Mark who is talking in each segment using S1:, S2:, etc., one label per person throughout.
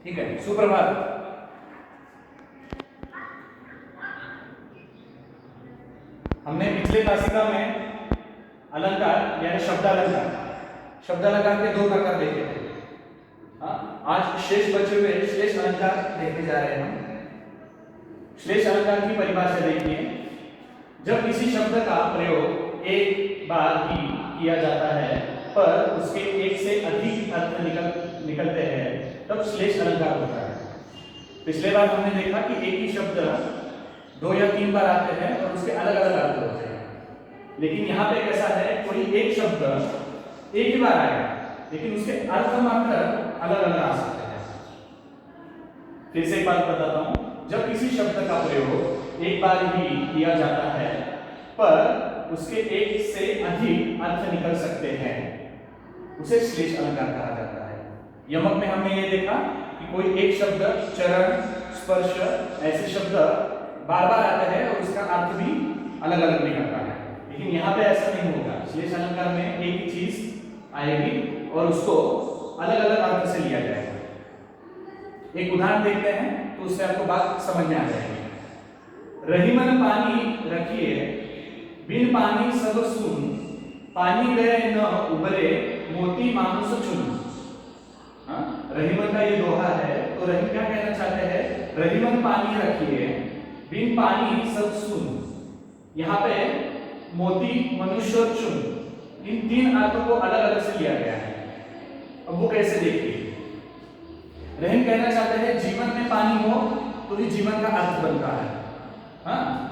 S1: ठीक है, सुप्रभात। हमने पिछले क्लासिका में अलंकार यानी शब्दालंकार के दो प्रकार देखे थे। आज शेष बचे हुए श्लेष अलंकार देखने जा रहे हैं हम। श्लेष अलंकार की परिभाषा देखिए। जब किसी शब्द का प्रयोग एक बार ही किया जाता है पर उसके एक से अधिक अर्थ निकलते हैं तब श्लेष अलंकार होता है। पिछले बार हमने देखा कि एक ही शब्द 2 या 3 बार आते हैं और उसके अलग अलग अर्थ होते हैं, लेकिन यहाँ पे कैसा है, कोई एक शब्द एक ही बार आएगा लेकिन उसके अर्थ मात्र अलग अलग आ सकते हैं। फिर से एक बात बताता हूँ, जब किसी शब्द का प्रयोग एक बार ही किया जाता है पर उसके एक से अधिक अर्थ निकल सकते हैं उसे श्लेष अलंकार कहा जाता है। यमक में हमने ये देखा कि कोई एक शब्द चरण, स्पर्श ऐसे शब्द बार बार आते हैं और उसका अर्थ भी अलग अलग निकलता है, लेकिन यहाँ पे ऐसा नहीं होगा। श्लेष अलंकार में एक ही चीज आएगी और उसको अलग अलग अर्थ से लिया जाएगा। एक उदाहरण देखते हैं तो उससे आपको बात समझ में आ जाएगी। रहीमन पानी रखिए, बिन पानी सब सुन, पानी गए न उबरे, मोती मानुष चुन। रहीमन का ये दोहा है, तो रहीम क्या कहना चाहते हैं, रहीमन पानी रखिए, बिन पानी सब सुन। यहाँ पे मोती, मनुष्य और चुन, इन 3 अर्थों को अलग अलग से लिया गया है। अब वो कैसे देखिए। रहीम कहना चाहते हैं जीवन में पानी हो तो ही जीवन का अर्थ बनता है।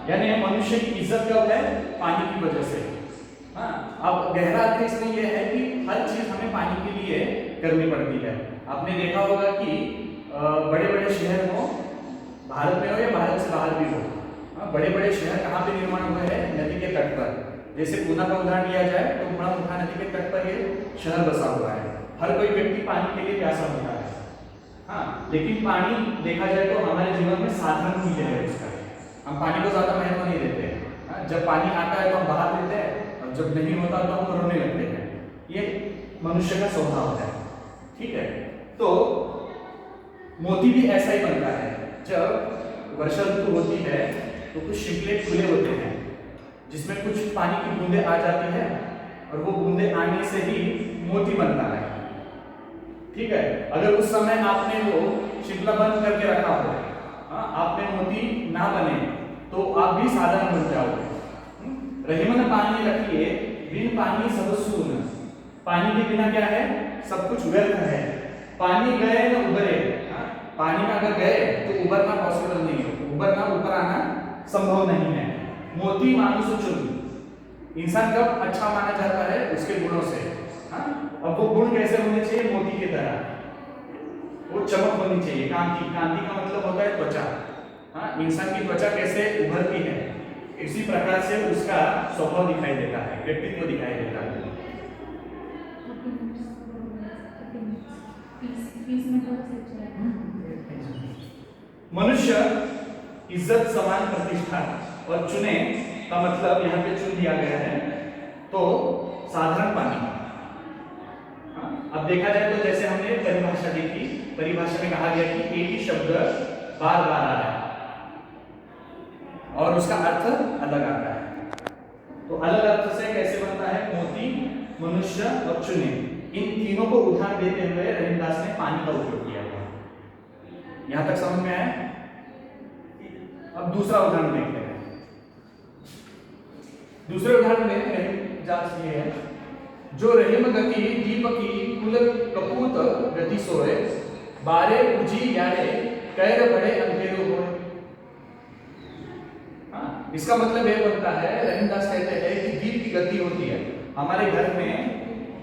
S1: यानी मनुष्य की इज्जत कब है, पानी की वजह से। अब गहरा अर्थ इसमें यह है कि हर चीज हमें पानी के लिए करनी पड़ती है। आपने देखा होगा कि बड़े बड़े शहर हो, भारत में हो या भारत से बाहर भी हो, बड़े बड़े शहर कहाँ पे निर्माण हुए हैं, नदी के तट पर। जैसे पूना का उदाहरण लिया जाए तो पूना नदी के तट पर ये शहर बसा हुआ है। हर कोई व्यक्ति पानी के लिए प्यासा होता है। लेकिन पानी देखा जाए तो हमारे जीवन में साधन मूल्य है उसका। हम पानी को ज्यादा महत्व नहीं देते हैं। जब पानी आता है तो हम बहा देते हैं और जब नहीं होता तो हम रोने लगते हैं। ये मनुष्य का स्वभाव है। ठीक है, तो मोती भी ऐसा ही बनता है। जब वर्षा ऋतु होती है तो कुछ शिपले खुले होते हैं जिसमें कुछ पानी की बूंदें आ जाती है और वो बूंदें आने से ही मोती बनता है। ठीक है, अगर उस समय आपने वो शिपला बंद करके रखा हो, आपने मोती ना बने तो आप भी साधारण बन जाओगे। रहीमन पानी रखिए, बिन पानी सब सून। पानी के बिना क्या है, सब कुछ व्यर्थ है। पानी गए न उबरे। पानी में अगर गए तो उबरना पॉसिबल नहीं है, उबरना ऊपर आना संभव नहीं है। मोती मानुष चुन। इंसान कब अच्छा माना जाता है, उसके गुणों से। अब वो गुण कैसे होने चाहिए, मोती की तरह वो चमक होनी चाहिए, कांति। कांति का मतलब होता है त्वचा। इंसान की त्वचा कैसे उभरती है, इसी प्रकार से उसका स्वभाव दिखाई देता है, व्यक्तित्व दिखाई देता है। मनुष्य, इज्जत, समान प्रतिष्ठा और चुने का मतलब यहाँ पे चुन दिया गया है तो साधारण पानी। अब देखा जाए तो जैसे हमने परिभाषा देखी, परिभाषा में कहा गया कि एक ही शब्द बार बार आ रहा है और उसका अर्थ अलग आता है। तो अलग अर्थ से कैसे बनता है, मोती, मनुष्य और चुने, इन तीनों को उदाहरण देते हुए रहीमदास ने पानी का उपयोग किया है। यहां तक समझ में आया। अब दूसरा उदाहरण देखते हैं। दूसरे उदाहरण में रहीमदास ये है, जो रहीम गति दीप की कुल कपूत गति सोए, बारे उजी यारे कैर बड़े अंधेरो हो। इसका मतलब यह बनता है, रहीमदास कहते हैं कि दीप की गति होती है। हमारे घर में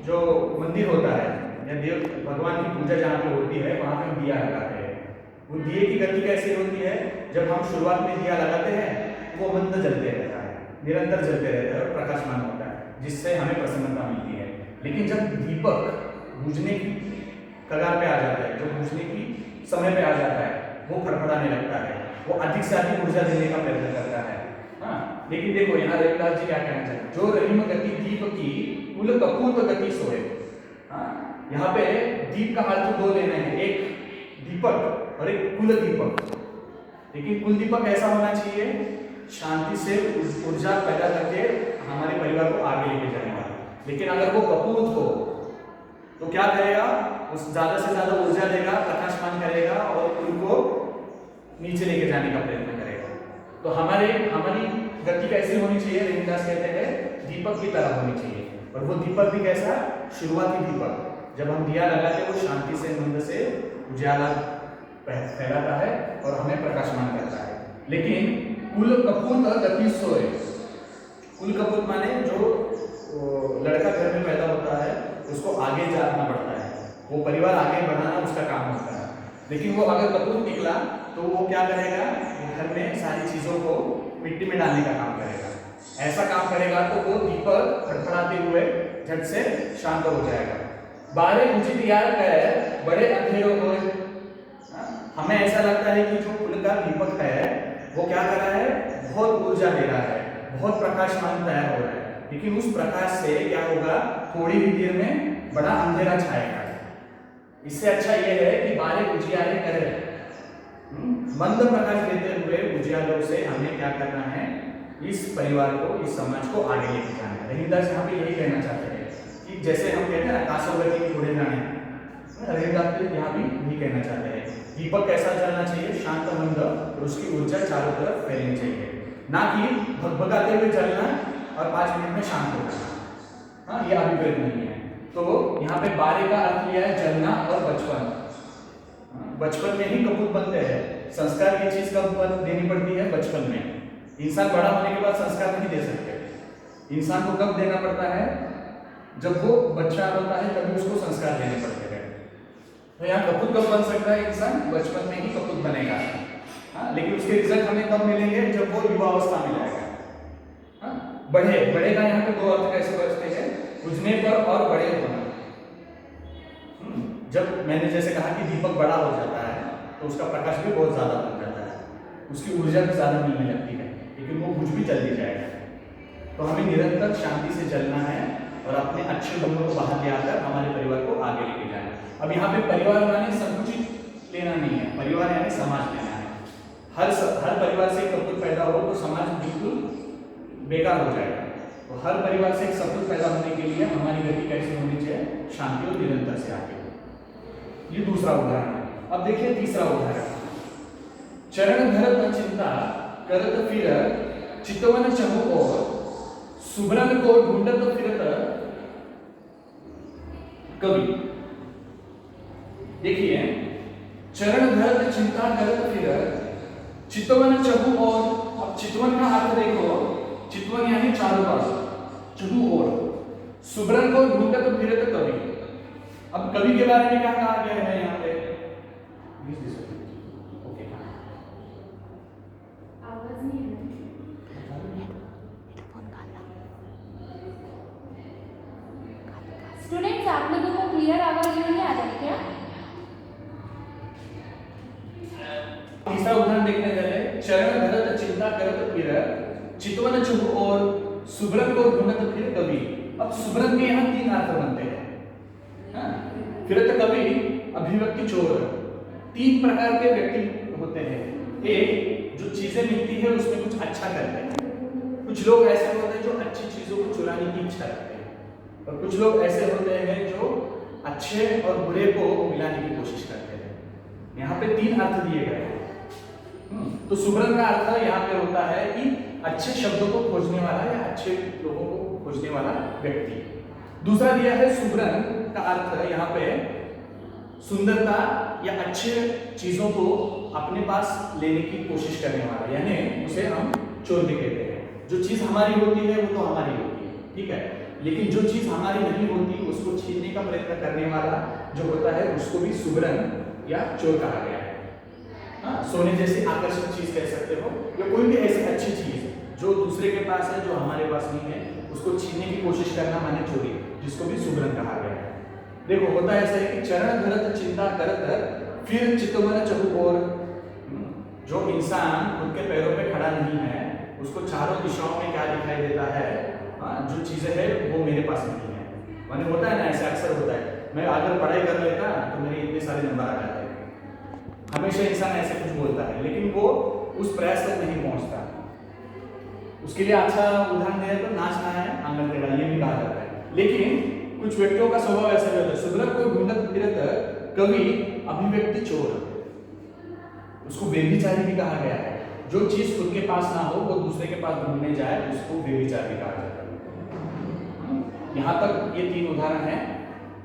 S1: जो मंदिर होता है या देव भगवान की पूजा जहाँ पे होती है वहां पे हम दिया लगाते हैं। वो दिए की गति कैसे होती है, जब हम शुरुआत में दिया लगाते हैं वो मंद जलते रहता है, निरंतर जलते रहता है और प्रकाशमान होता है, जिससे हमें प्रसन्नता मिलती है। लेकिन जब दीपक बुझने की कगार पे आ जाता है, जब बुझने की समय पे आ जाता है, वो फड़फड़ाने लगता है, वो अधिक से अधिक ऊर्जा देने का प्रयत्न करता है। लेकिन देखो यहाँ रहीमदास जी क्या कहना चाहते हैं, जो रहीम गति दीप की कुल कपूत गति सोए। यहाँ पे दीप का अर्थ 2 लेना है। एक दीप दीपक और एक कुल दीपक। लेकिन कुल दीपक ऐसा होना चाहिए शांति से ऊर्जा पैदा करके हमारे परिवार को आगे लेके जाने वाला। लेकिन अगर वो कपूत हो तो क्या करेगा, उस ज्यादा से ज्यादा ऊर्जा देगा, प्रकाशमान करेगा और उनको नीचे लेके जाने का प्रयत्न करेगा। तो हमारी गति कैसी होनी चाहिए, रविदास कहते हैं दीपक की तरह होनी चाहिए। और वो दीपक भी कैसा, शुरुआती दीपक, जब हम दिया लगाते वो शांति से मंद से उजाला फैलाता है और हमें प्रकाशमान करता है। लेकिन कुल कपूत गति सोए, कुल कपूत माने जो लड़का घर में पैदा होता है उसको आगे जाना पड़ता है, वो परिवार आगे बढ़ाना उसका काम होता है। लेकिन वो अगर कपूत निकला तो वो क्या करेगा, घर में सारी चीजों को मिट्टी में डालने का काम करेगा। ऐसा काम करेगा तो वो दीपक फड़फड़ाते हुए झट से शांत हो जाएगा। बारे उचित यार कहे बड़े अंधेरों हो। हमें ऐसा लगता है कि जो कुल का दीपक है वो क्या कर रहा है, बहुत ऊर्जा दे रहा है, बहुत प्रकाशमान तैयार हो रहा है। लेकिन उस प्रकाश से क्या होगा, थोड़ी ही देर में बड़ा अंधेरा छाएगा। इससे अच्छा यह है कि बारे उजियारे करे, मंद प्रकाश देते हुए उजियालों से हमें क्या करना है, इस परिवार को, इस समाज को आगे लेके जाना है। रविदास यहाँ पे यही कहना चाहते हैं कि जैसे हम कहते हैं आकाशोगति में उड़े जाने, रविदास यहाँ भी यही कहना चाहते हैं दीपक कैसा जलना चाहिए, शांत मंद, और उसकी ऊर्जा चारों तरफ फैलनी चाहिए, ना कि भगभगाते हुए जलना और 5 मिनट में शांत हो जाना। हाँ, ये अभिप्रेत नहीं है। तो यहाँ पे बारे का अर्थ लिया है जलना और बचपन। बचपन में ही कपूत बनते हैं। संस्कार की चीज कब देनी पड़ती है, बचपन में। इंसान बड़ा होने के बाद संस्कार नहीं दे सकते। इंसान को कब देना पड़ता है, जब वो बच्चा होता है तभी उसको संस्कार देने पड़ते हैं। तो यहाँ कपूत कब बन सकता है इंसान, बचपन में ही कपूत बनेगा। हाँ, लेकिन उसके रिजल्ट हमें कब मिलेंगे, जब वो युवावस्था में जाएगा। हाँ, बड़े का यहाँ पे 2 अर्थ कैसे बचते हैं, बुझने पर और बड़े होना। जब मैंने जैसे कहा कि दीपक बड़ा हो जाता है तो उसका प्रकाश भी बहुत ज्यादा बन जाता है, उसकी ऊर्जा भी ज्यादा मिलने लगती है, लेकिन वो बुझ भी जल्दी जाएगा। तो हमें निरंतर शांति से चलना है और अपने अच्छे गुणों को बाहर ले आकर हमारे परिवार को आगे लेके जाना है। अब यहाँ पे परिवार माने संकुचित लेना नहीं है, परिवार यानी समाज लेना है। हर परिवार से कपूत पैदा हो तो समाज बिल्कुल बेकार हो जाएगा। तो हर परिवार से एक सपूत पैदा होने के लिए हमारी गति कैसी होनी चाहिए, शांति और निरंतर से आगे। ये दूसरा उदाहरण है। अब देखिए तीसरा उदाहरण, चरण धरत चिंता करत फिर चितवन चहु और सुब्रन को ढूंढत फिरत कवि। देखिए, चरण धरत चिंता करत फिर चितवन चहु और। अब चितवन का अर्थ देखो, चितवन यानी चारों पास, चहु और, सुब्रन को ढूंढत फिरत कवि। अब कवि के बारे में क्या कहा गया है यहाँ पे, ओके, आवाज नहीं है।
S2: स्टूडेंट्स, आप लोगों को क्लियर आवाज नहीं आ रही क्या?
S1: तीसरा उदाहरण देखने जा रहे, चरण धरत चिंता करत फिर चितवन चहु और सुब्रन को ढूंढत फिर कवि। अब सुब्रन के यहाँ 3 अर्थ बनते हैं। फिरत कवि, अभिव्यक्ति चोर। 3 प्रकार के व्यक्ति होते हैं। एक, जो चीजें मिलती है उसमें कुछ अच्छा करते हैं। कुछ लोग ऐसे होते हैं जो अच्छी चीजों को चुराने की इच्छा रखते हैं, और कुछ लोग ऐसे होते हैं जो अच्छे और बुरे को मिलाने की कोशिश करते हैं। यहाँ पे 3 अर्थ दिए गए हैं। तो सुब्रन का अर्थ यहाँ पे होता है कि अच्छे शब्दों को खोजने वाला या अच्छे लोगों को खोजने वाला व्यक्ति। दूसरा दिया है सुब्रन का अर्थ यहाँ पे सुंदरता या अच्छे चीजों को अपने पास लेने की कोशिश करने वाला, यानी उसे हम चोर भी कहते हैं। जो चीज हमारी होती है वो तो हमारी होती है, ठीक है, लेकिन जो चीज हमारी नहीं होती उसको छीनने का प्रयत्न करने वाला जो होता है उसको भी सुब्रन या चोर कहा गया है। हाँ, सोने जैसी आकर्षक चीज कह सकते हो, या कोई भी ऐसी अच्छी चीज जो दूसरे के पास है जो हमारे पास नहीं है उसको छीनने की कोशिश करना माने चोरी, जिसको भी सुब्रन कहा गया है। देखो, होता ऐसा है कि चरण धरत चिंता करत फिर चितवन चहु और। जो इंसान खुद के पैरों पे खड़ा नहीं है उसको चारों दिशाओं में क्या दिखाई देता है, जो चीजें है वो मेरे पास नहीं है। माने होता है ना, ऐसा अक्सर होता है, मैं अगर पढ़ाई कर लेता तो मेरे इतने सारे नंबर आ जाते, हमेशा इंसान ऐसे कुछ बोलता है, लेकिन वो उस प्रयास तक नहीं पहुंचता। उसके लिए अच्छा उदाहरण दिया तो नाच ना है आंगन टेढ़ा, ये भी कहा जाता है। लेकिन कुछ व्यक्तियों का स्वभाव ऐसा होता है, सुधरत कोई ढूंढत फिरत कवि अभिव्यक्ति चोर, उसको व्यभिचारी भी कहा गया है। जो चीज खुद के पास ना हो वो दूसरे के पास ढूंढने जाए, उसको व्यभिचारी कहा जाता है। यहाँ तक ये 3 उदाहरण हैं।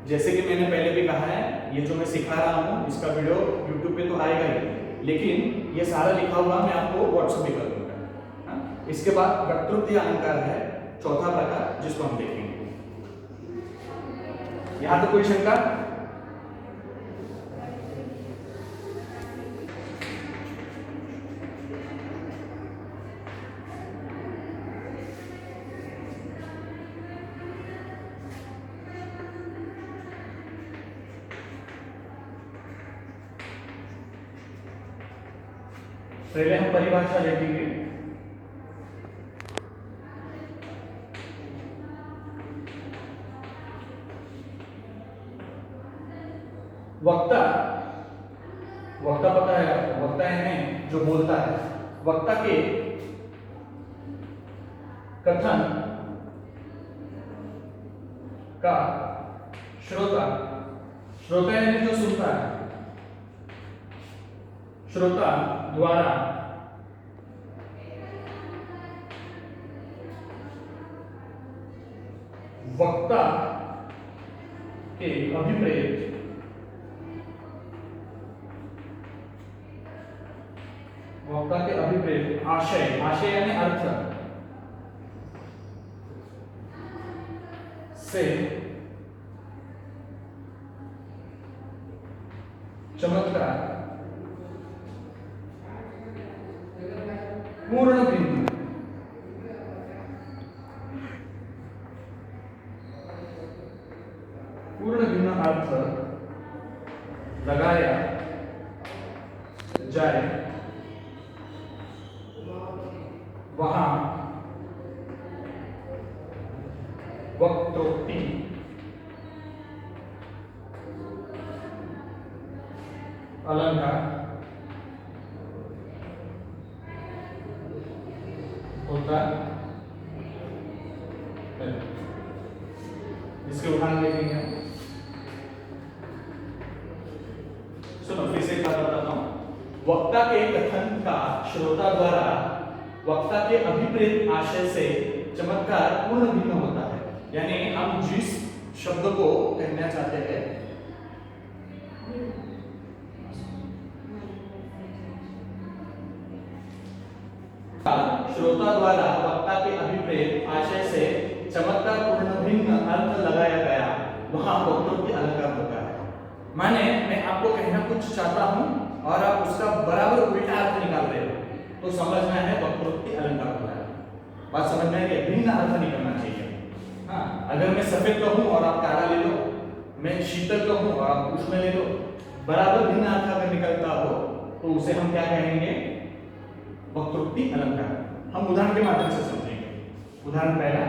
S1: जैसे कि मैंने पहले भी कहा है, ये जो मैं सिखा रहा हूँ इसका वीडियो YouTube पे तो आएगा ही, लेकिन ये सारा लिखा हुआ मैं आपको WhatsApp पे कर दूंगा। इसके बाद वक्तृत्व अलंकार है चौथा प्रकार, जिसको हम देखेंगे। यहाँ तो कोई शंका? पहले हम परिभाषा देखेंगे। वक्ता, वक्ता पता है, वक्ता है जो बोलता है। वक्ता के कथन का श्रोता, श्रोता यानी जो सुनता है, श्रोता द्वारा वक्ता के अभिप्रेत वक्ता के अभिप्रेत आशय, आशय यानी अर्थ से चमत्कार पूर्ण भिन्न, पूर्ण भिन्न अर्थ लगाया जाए, वहां वक्तोक्ति अलंकार होता है। इसके उदाहरण देखेंगे। सुनो फिर से एक बात बताता हूं। वक्ता के कथन का श्रोता द्वारा वक्ता के अभिप्रेत आशय से चमत्कार पूर्ण भिन्न होता है। यानी हम जिस शब्द को कहना चाहते हैं, श्रोता द्वारा वक्ता के अभिप्रेत आशय से चमत्कार पूर्ण भिन्न अर्थ लगाया गया, वहां वक्तृत्व अलंकार होता है। माने मैं आपको कहना कुछ चाहता हूं और आप उसका बराबर उल्टा अर्थ निकाल रहे हो, तो समझना है वक्तृत्व अलंकार होता है। बात समझ में है? भिन्न अर्थ निकलना चाहिए। हाँ, अगर मैं सफेद कहूं और आप काला ले लो, मैं शीतल कहूं और आप उष्ण ले लो, बराबर भिन्न अर्थ अगर निकलता हो तो उसे हम क्या कहेंगे? वक्तृत्व अलंकार। हम उदाहरण के माध्यम से समझेंगे। उदाहरण पहला,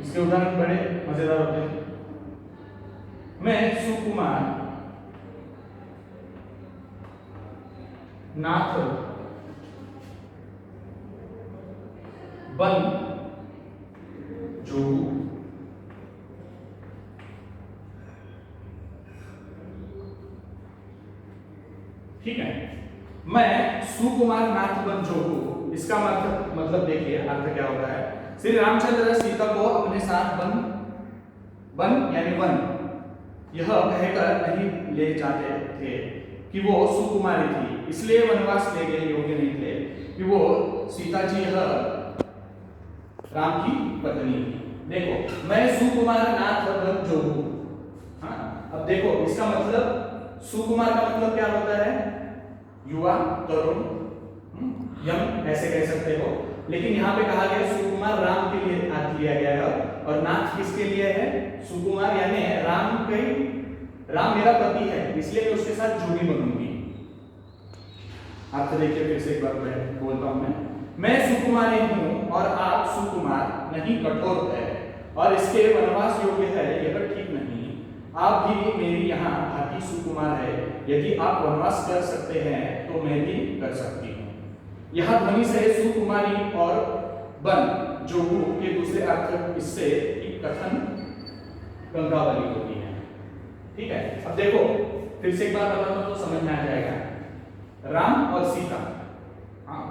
S1: इसके उदाहरण बड़े मजेदार होते हैं। मैं सुकुमार नाथ बन जो ठीक है। मैं सुकुमार नाथ बन जो हूं, इसका मतलब देखिए अर्थ क्या होता है। श्री रामचंद्र सीता को अपने साथ वन यानी वन यह कहकर नहीं ले जाते थे कि वो सुकुमारी थी, इसलिए वनवास ले गए योग्य नहीं थे कि वो सीता जी यह राम की पत्नी थी। देखो, मैं सुकुमार नाथ बन जो हूं। हाँ, अब देखो इसका मतलब सुकुमार का मतलब क्या होता है? युवा, तरुण, यंग ऐसे कह सकते हो। लेकिन यहाँ पे कहा गया सुकुमार राम के लिए अर्थ लिया गया है, और नाथ किसके लिए है? सुकुमार यानी राम मेरा पति है, इसलिए मैं उसके साथ जोड़ी बनूंगी। अर्थ देखिए फिर से एक बार बोलता हूं मैं सुकुमारी हूं और आप सुकुमार नहीं, कठोर है और इसके वनवास योग्य है, यह ठीक नहीं। आप भी मेरी यहाँ भांति सुकुमार है, यदि आप वनवास कर सकते हैं तो मैं भी कर सकती हूँ। यह ध्वनि से सुकुमारी और वन जोगु के दूसरे अर्थ इससे एक कथन गंगावली होती है। ठीक है, अब देखो फिर से एक बार बताऊं तो समझ में आ जाएगा। राम और सीता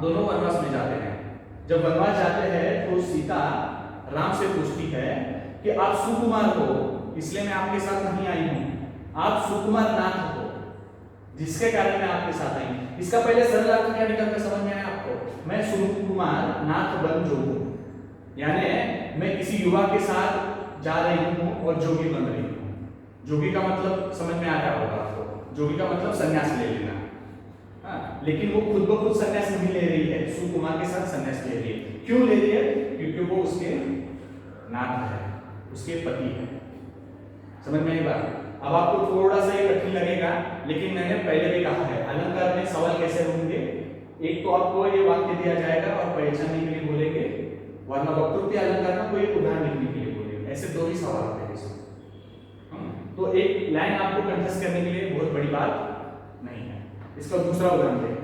S1: दोनों वनवास में जाते हैं। जब वनवास जाते हैं तो सीता राम से पूछती है कि आप सुकुमार हो, इसलिए मैं आपके साथ नहीं आई हूं, आप सुकुमार नाथ हो, जिसके कारण मैं आपके साथ आई हूं। इसका पहले सरल अर्थ क्या निकलता है समझ में आया आपको? मैं सुकुमार नाथ बन जोगू, यानी मैं किसी युवा के साथ जा रही हूं और जोगी बन रही हूं। जोगी का मतलब समझ में आ रहा होगा आपको, जोगी का मतलब संन्यास ले लेना। लेकिन वो खुद ब खुद संन्यास नहीं ले रही है, सुकुमार के साथ संन्यास ले रही है। क्यों ले रही है? क्योंकि वो उसके नाथ है, उसके पति है। समझ में आई बात? अब आपको थोड़ा सा ये कठिन लगेगा, लेकिन मैंने पहले भी कहा है अलंकार में सवाल कैसे होंगे। एक तो आपको ये वाक्य दिया जाएगा और पहचानने के लिए बोलेंगे, वरना वक्तृत्व अलंकार में कोई उदाहरण लिखने के लिए बोलेंगे। ऐसे दो ही सवाल होते हैं इसमें। तो एक लाइन आपको कंठस्थ करने के लिए बहुत बड़ी बात नहीं है। इसका दूसरा उदाहरण देखते हैं।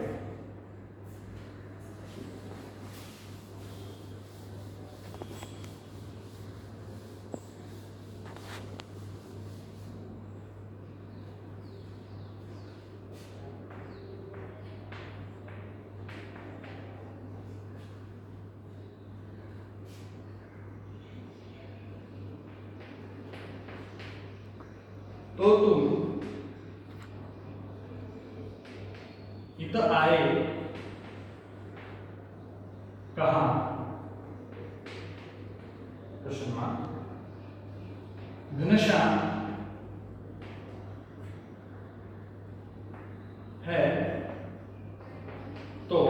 S1: तो तुम इधर आए कहा, प्रश्न मार्क, घनश्याम है तो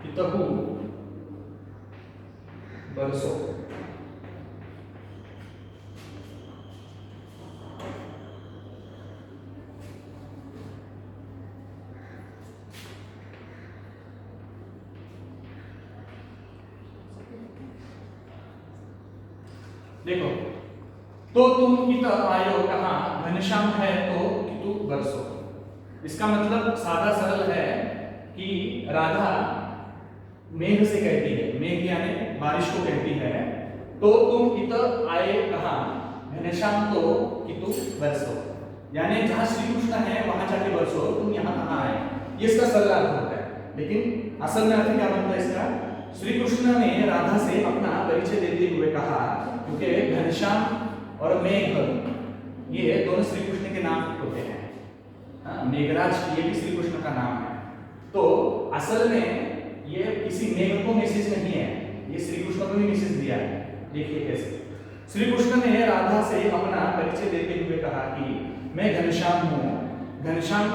S1: इतहु बरसो। देखो, तो तुम इत आयो कहा, घनश्याम है तो कितु बरसो। इसका मतलब सादा सरल है कि राधा मेघ से कहती है, मेघ यानी बारिश को कहती है, तो तुम इत आए कहा, घनश्याम तो कितु बरसो, यानी जहां श्री कृष्ण है वहां जाके बरसो, तुम यहाँ कहाँ आए। ये इसका सरल अर्थ होता है, लेकिन असल में अर्थ क्या बनता है इसका? श्री कृष्ण ने राधा से अपना परिचय देते हुए कहा, क्योंकि घनश्याम और मेघ ये दोनों श्री कृष्ण के नाम होते हैं। मेघराज ये भी श्री कृष्ण का नाम है। तो असल में ये किसी मेघ को मैसेज नहीं है, ये श्री कृष्ण को भी मैसेज दिया है। देखिए कैसे श्री कृष्ण ने राधा से अपना परिचय देते हुए कहा कि मैं घनश्याम हूँ। घनश्याम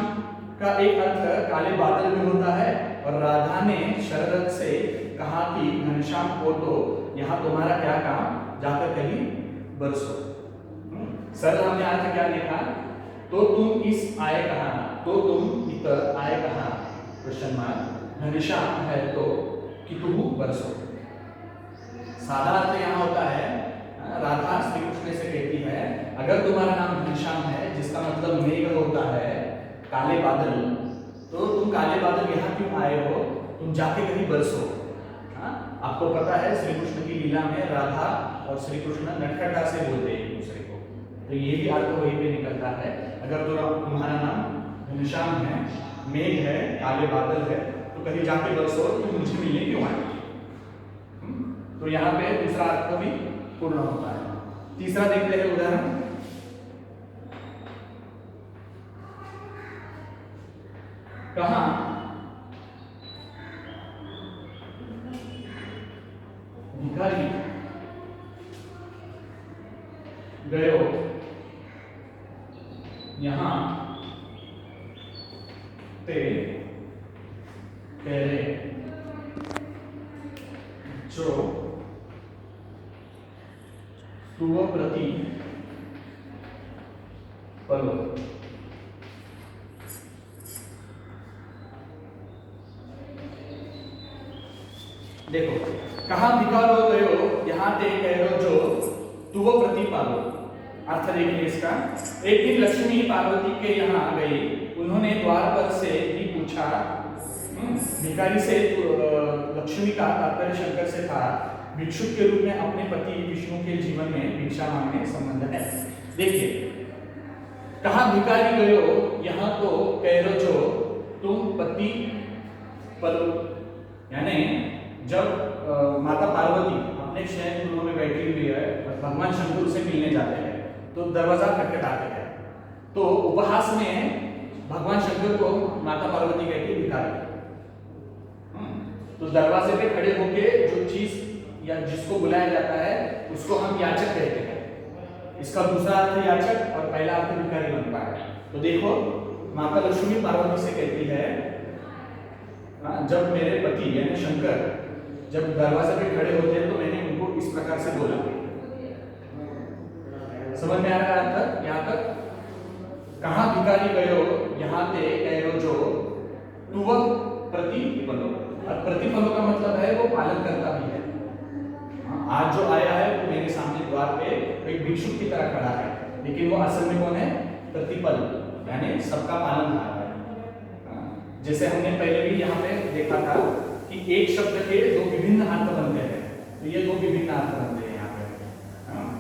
S1: का एक अर्थ काले बादल में होता है, और राधा ने शरद से कहा कि घनश्याम हो तो यहाँ तुम्हारा क्या काम, जाकर कहीं बरसो। सरल हमने अर्थ क्या देखा? तो तुम इस आए कहा, तो तुम इतर आए कहा, क्वेश्चन मार्क, घनश्याम है तो कितु बरसो। सादा अर्थ यहाँ होता है, राधा श्री कृष्ण से कहती है अगर तुम्हारा नाम घनश्याम है, जिसका मतलब मेघ होता है, काले बादल, तो तुम काले बादल यहाँ क्यों आए हो, तुम जाके कहीं बरसो। आपको पता है श्री कृष्ण की लीला में राधा और श्री कृष्ण नटखटा से बोलते हैं एक दूसरे को, तो ये भी अर्थ वही पे निकलता है। अगर तुम्हारा नाम घनश्याम है, मेघ है, काले बादल है, तो कहीं जाके बरसो, तुम मुझे मिलने क्यों आए। तो यहाँ पे दूसरा अर्थ भी पूर्ण होता है। तीसरा देखते हैं उदाहरण। कहा भिखारी गयो यहाँ ते पहले जो तुव प्रति पलो। देखो, कहा भिखारो गयो यहाँ ते कह जो तुव प्रति पालो। अर्थ देखिए इसका। एक दिन लक्ष्मी पार्वती के यहाँ गई, उन्होंने द्वार पर से ही पूछा, भिखारी से लक्ष्मी का तात्पर्य शंकर से था, भिक्षुक के रूप में अपने पति विष्णु के जीवन में भिक्षा मांगने संबंध है। देखिए कहा भिखारी गयो, यहाँ तो कह रहे जो तुम पति पद, यानी जब माता पार्वती अपने शयन गृह में बैठी हुई है, भगवान शंकर से मिलने जाते हैं तो दरवाजा खटखटाते हैं, तो उपहास में भगवान शंकर को माता पार्वती कहती है भिखारी। तो दरवाजे पे खड़े होके जो चीज या जिसको बुलाया जाता है उसको हम याचक कहते हैं। इसका दूसरा अर्थ याचक और पहला अर्थ भिखारी बनता है। तो देखो माता लक्ष्मी पार्वती से कहती है, जब मेरे पति यानी शंकर जब दरवाजे पे खड़े होते हैं तो मैंने उनको इस प्रकार से बोला। समझ में आ रहा है तक? यहाँ तक कहा भिखारी गयो, यहाँ पे कहो जो तुव प्रतिपलो, और प्रतिपलो का मतलब है वो पालन करता भी है। आज जो आया है वो मेरे सामने द्वार पे एक भिक्षुक की तरह खड़ा है, लेकिन वो असल में कौन है? प्रतिपल, यानी सबका पालन कर रहा है। जैसे हमने पहले भी यहाँ पे देखा था कि एक शब्द के दो विभिन्न अर्थ बनते हैं, तो ये दो विभिन्न अर्थ बनते हैं यहाँ पे।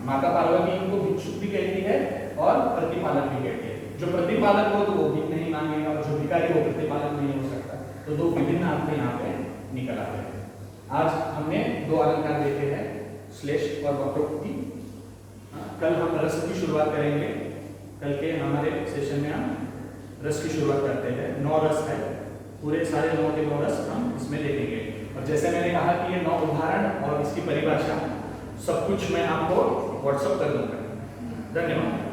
S1: माता पार्वती इनको भिक्षुक भी कहती है और प्रतिपालक भी कहती है। जो प्रतिपालक हो तो वो भी नहीं मांगेगा, और जो भिखारी वो प्रतिपालक नहीं हो सकता। तो दो विभिन्न अर्थ यहाँ पे निकल आते हैं। आज हमने दो अलंकार देखे हैं, श्लेष और वक्रोक्ति। कल हम रस की शुरुआत करेंगे। कल के हमारे सेशन में हम रस की शुरुआत करते हैं। 9 रस है, पूरे सारे 9 के 9 रस हम इसमें देखेंगे। और जैसे मैंने कहा कि ये 9 उदाहरण और इसकी परिभाषा सब कुछ मैं आपको व्हाट्सएप कर दूंगा। धन्यवाद।